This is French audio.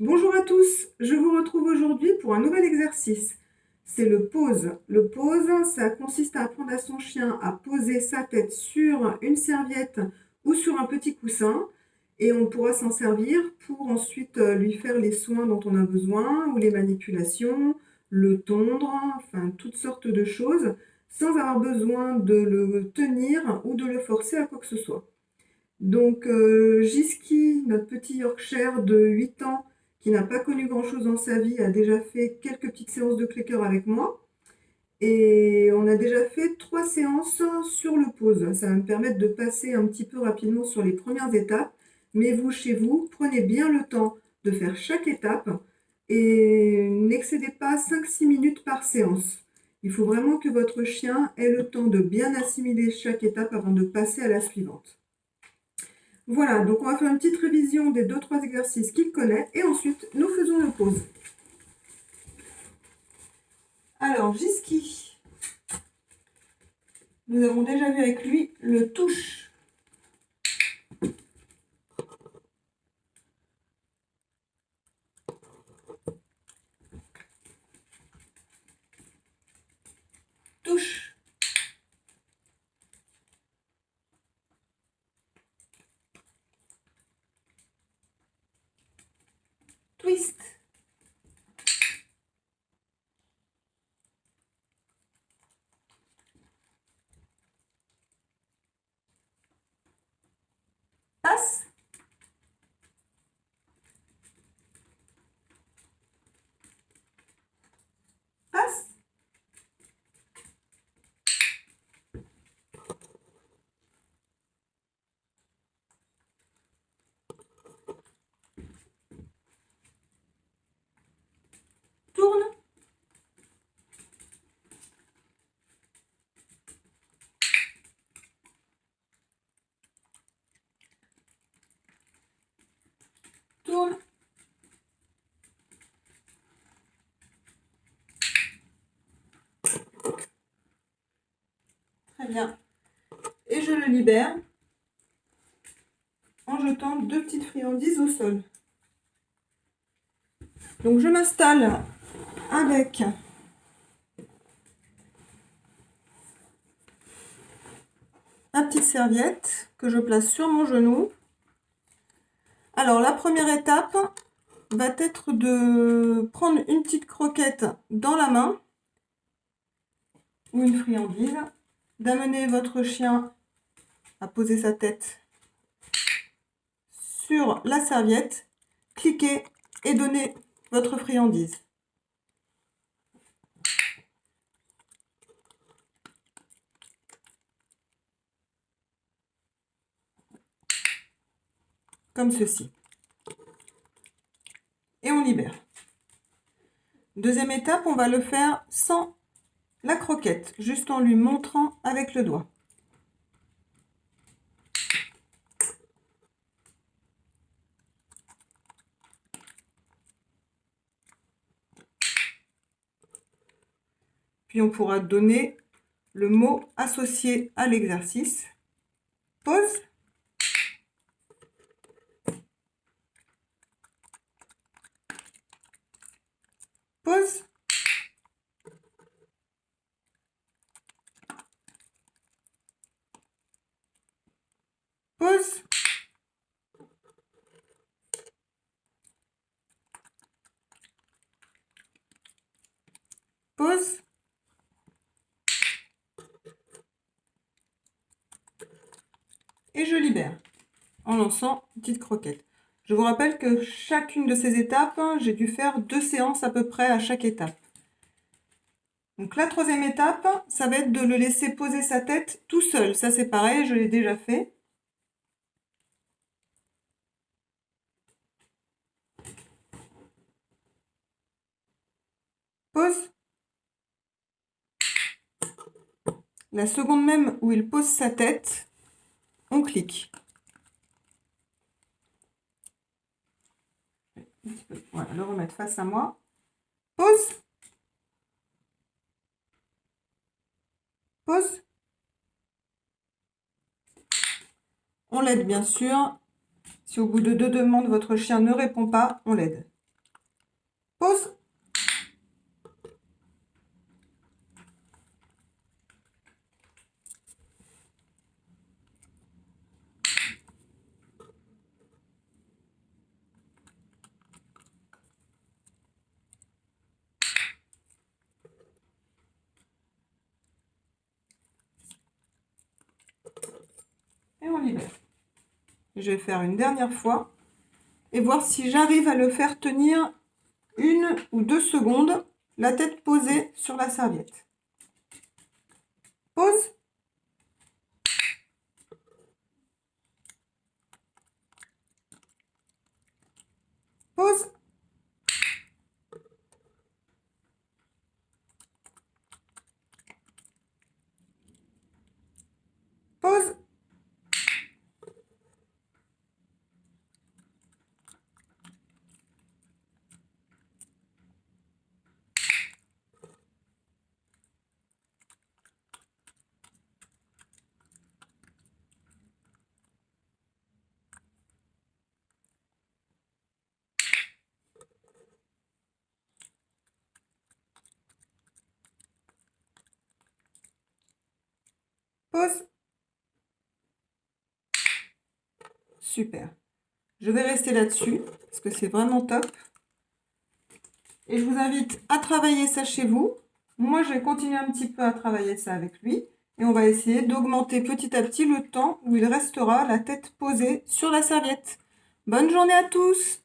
Bonjour à tous, je vous retrouve aujourd'hui pour un nouvel exercice. C'est le pose. Le pose, ça consiste à apprendre à son chien à poser sa tête sur une serviette ou sur un petit coussin et on pourra s'en servir pour ensuite lui faire les soins dont on a besoin ou les manipulations, le tondre, enfin toutes sortes de choses sans avoir besoin de le tenir ou de le forcer à quoi que ce soit. Donc, Jiski, notre petit Yorkshire de 8 ans, qui n'a pas connu grand-chose dans sa vie, a déjà fait quelques petites séances de clicker avec moi. Et on a déjà fait 3 séances sur le pose. Ça va me permettre de passer un petit peu rapidement sur les premières étapes. Mais vous, chez vous, prenez bien le temps de faire chaque étape et n'excédez pas 5-6 minutes par séance. Il faut vraiment que votre chien ait le temps de bien assimiler chaque étape avant de passer à la suivante. Voilà, donc on va faire une petite révision des 2-3 exercices qu'il connaît et ensuite nous faisons le pose. Alors, Jiski, nous avons déjà vu avec lui le touche. Touche. Twist. Passe. Passe. Tourne. Tourne. Très bien. Et je le libère en jetant 2 petites friandises au sol. Donc je m'installe avec ma petite serviette que je place sur mon genou. Alors la première étape va être de prendre une petite croquette dans la main ou une friandise, d'amener votre chien à poser sa tête sur la serviette, cliquez et donnez votre friandise. Comme ceci. Et on libère. Deuxième étape, on va le faire sans la croquette, juste en lui montrant avec le doigt. Puis on pourra donner le mot associé à l'exercice. Pose. Pose. Pose. Pose. Et je libère en lançant une petite croquette. Je vous rappelle que chacune de ces étapes, j'ai dû faire 2 séances à peu près à chaque étape. Donc la troisième étape, ça va être de le laisser poser sa tête tout seul. Ça c'est pareil, je l'ai déjà fait. Pose. La seconde même où il pose sa tête, on clique. Voilà, le remettre face à moi. Pose. Pose. On l'aide bien sûr. Si au bout de 2 demandes, votre chien ne répond pas, on l'aide. Pause. Et on libère. Je vais faire une dernière fois et voir si j'arrive à le faire tenir 1 ou 2 secondes, la tête posée sur la serviette. Pause. Pause. Pause. Pause. Super. Je vais rester là-dessus parce que c'est vraiment top. Et je vous invite à travailler ça chez vous. Moi, je vais continuer un petit peu à travailler ça avec lui. Et on va essayer d'augmenter petit à petit le temps où il restera la tête posée sur la serviette. Bonne journée à tous!